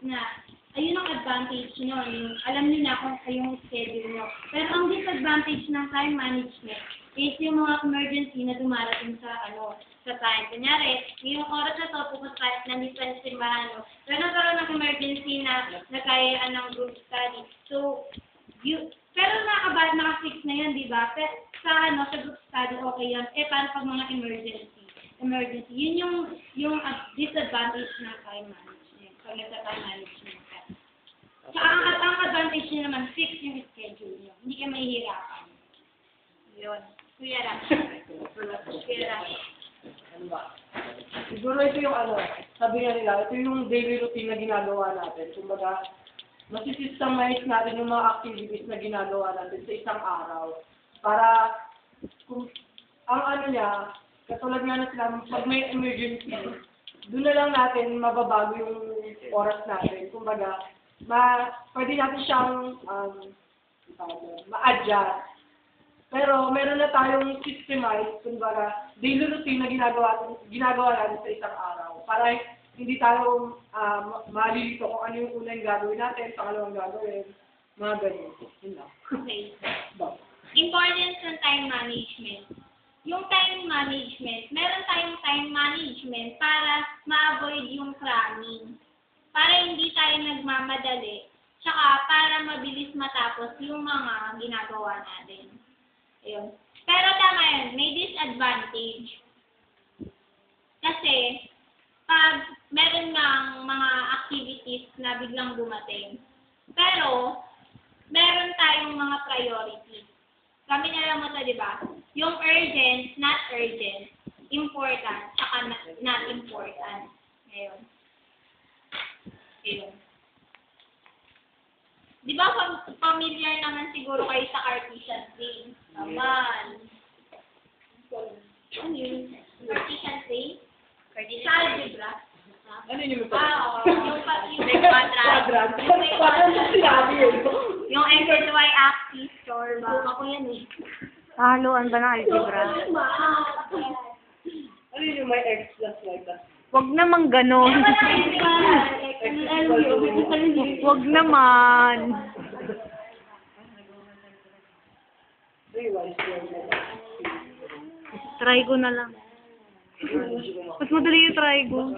na ayun ang advantage nyo. Alam nyo na kung yung schedule nyo. Pero ang disadvantage ng time management is yung mga emergency na dumarating sa time. Kunyari, yung oras na to, pupunta kahit nandito sa simbahan nyo. Pero nagkaroon ng emergency na nagkayaan ng group study. So, pero naka-fix na yun, di ba? Pero sa group study, okay yun. Paano pag mga emergency? Yun yung disadvantage ng time management. Pag nagka-time management ka. So, ang advantage nyo naman, fix yung schedule nyo. Hindi ka mahihirapan. Yun. Kuya Ram. Ano ba? Siguro ito yung sabi nga nila, ito yung daily routine na ginagawa natin. Kumbaga, masisystemize natin yung mga activities na ginagawa natin sa isang araw. Para, kung, ang niya, katulad nga na sila, pag may emergency, doon na lang natin mababago yung oras natin. Kumbaga, pwede natin siyang ma-adjust. Pero meron na tayong systemized, kumbaga, daily routine na ginagawa natin sa isang araw. Para hindi tayo malilito kung ano yung unang gagawin natin, pangalawang gagawin, mga ganyan. Yun lang. Okay. Importance ng time management. Yung time management, meron tayong time management para ma-avoid yung cramming. Para hindi tayo nagmamadali, tsaka para mabilis matapos yung mga ginagawa natin. Ayun. Pero tama yun, may disadvantage. Kasi, pag meron ng mga activities na biglang dumating, pero, meron tayong mga priorities. Kami na lang mo ito, di ba? Yung urgent, not urgent, important, tsaka not important. Ayun. Ayun. Di ba familiar naman siguro kayo sa Cartesian plane? Naman. Ano yun? Cartesian plane? Sa algebra? Ano yung ito? Yung quadrant. Yung x and y axis, sure ba? Ako yan eh. Haluan ba ng algebra? Ano yung may x plus y plus? Wag naman ganon. Wag naman. Try ko na lang. Mas madali yung try ko.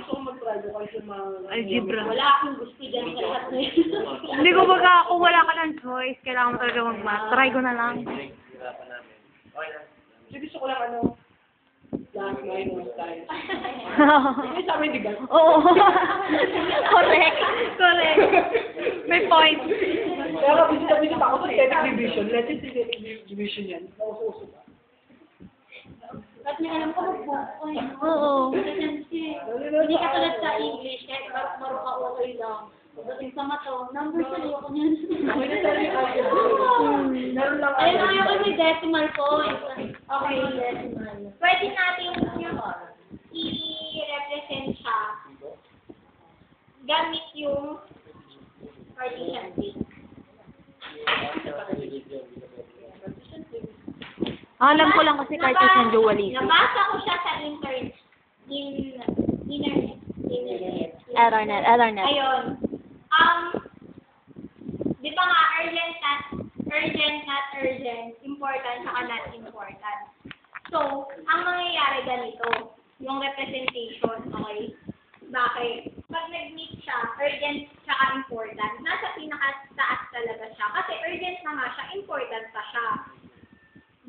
Algebra. Wala akong gusto dyan sa lahat na yun. Hindi ko baga, kung wala ka ng choice, kailangan mo talaga mag-math. Try ko na lang. Kasi gusto ko lang last night was time. Hindi sa amin, di ba? Oo. Correct. Correct. May point. Kaya bisita ako sa static division. Let's say static division yan. Nauso-uso pa. At may alam ko mag-book eh. Oo. Hindi ka tulad sa English, kahit marunong ka okay lang. Pagdating sa mato, numbers na ayoko niyan. Okay na tayo yung algebra. Meron lang Ayun, ayoko may decimal point. Okay, decimal. Pwede natin i-represent siya gamit yung partition plane. Alam ko lang kasi Cartesian dualism. Nabasa ko siya sa internet. Ethernet. Ayun. Di ba nga, urgent, not urgent, important, saka not important. So, ang mangyayari ganito, yung representation, okay? Bakit? Pag nag-meet siya, urgent, saka important, nasa pinaka-taas talaga siya. Kasi urgent na nga siya, important pa siya.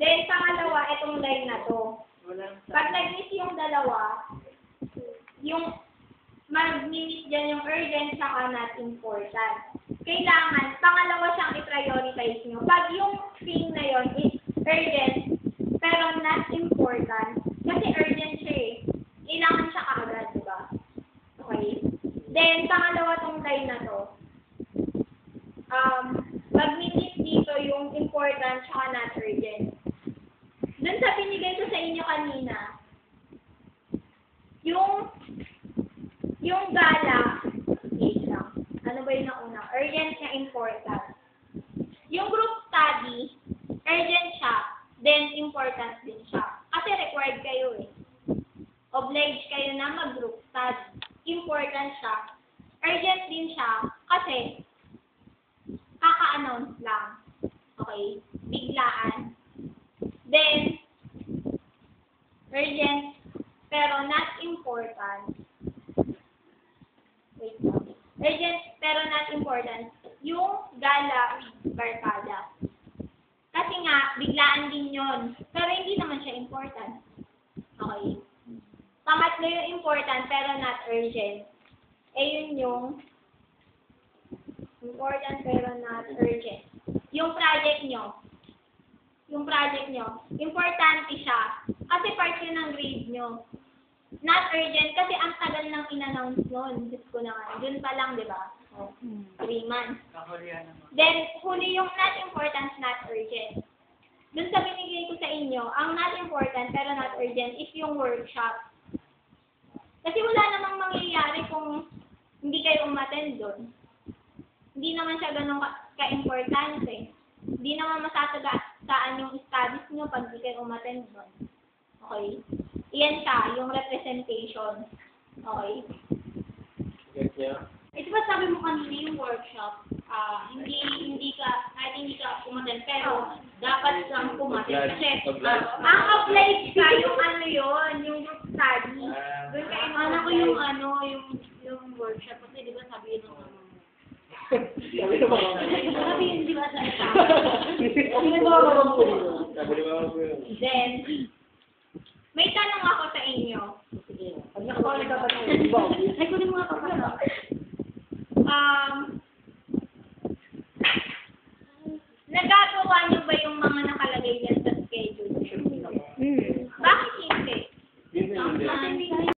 Then, pangalawa, itong line na to. Pag nag-meet yung dalawa, yung mag-meet dyan yung urgent saka not important. Kailangan, pangalawa siyang i-prioritize nyo. Pag yung thing na yon is urgent, pero not important, kasi urgent siya eh. Kailangan siya kaagad, di ba? Okay? Then, pangalawa tong line na to. Mag-meet dito yung important saka not urgent. Dun sa binigay ko sa inyo kanina, yung gala, wait lang. Ano ba yung nauna? Urgent na important. Yung group study, urgent siya, then important din siya. Kasi required kayo eh. Obliged kayo na mag-group study. Important siya. Urgent din siya kasi kaka-announce lang. Okay? Biglaan. Then, urgent pero not important. Wait lang. Urgent pero not important. Yung gala barkada. Kasi nga, biglaan din yon. Pero hindi naman siya important. Okay. Pangatlo yung important pero not urgent. Eh yun yung important pero not urgent. Yung project nyo. Importante siya. Kasi part yun ng grade nyo. Not urgent kasi ang tagal nang in-announce nun. Diyos ko na nga. Yun pa lang, di ba? 3 months. Then, huli yung not important, not urgent. Dun sa binigay ko sa inyo, ang not important pero not urgent is yung workshop. Kasi wala namang mangyayari kung hindi kayo umattend doon. Hindi naman siya ganun ka-importante. Hindi naman masasagaan yung studies nyo pag hindi kayo umattend doon. Okay? Iyan siya, yung representation. Okay? Ito ba sabi mo kanina yung workshop, hindi ka umattend, pero dapat lang umattend. Kasi, Ang applied ka, yung ano yun, yung group study. Doon kayo ano ko yung workshop, kasi di ba sabi yun ng mama mo? Sabi yun, di ba sabi sa Then, may tanong ako sa inyo. Pag nakakawin ka ba ng iba?